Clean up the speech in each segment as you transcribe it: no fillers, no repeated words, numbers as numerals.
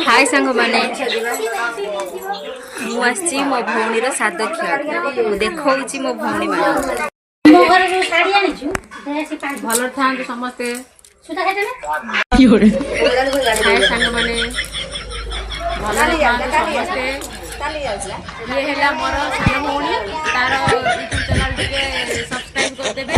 हाय सांग माने मुझे मो भौणी साद खिया देखा मो भौणी मान भल था समस्ते हाय सांग माने भल समस्ते ये है मोर सान भौणी तार यूट्यूब चैनल टिके सब्सक्राइब कर देबे।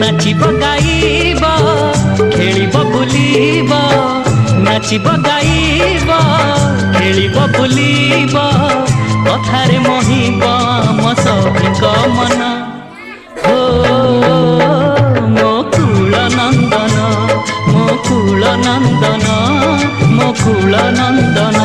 नाचिब गाइब खेलिब बुलिब नाचिब गाइब खेलिब बुलिब कथारे मोहिब मो सखीक मन हो मो कुल नंदन मो कुल नंदन मो कुल नंदन।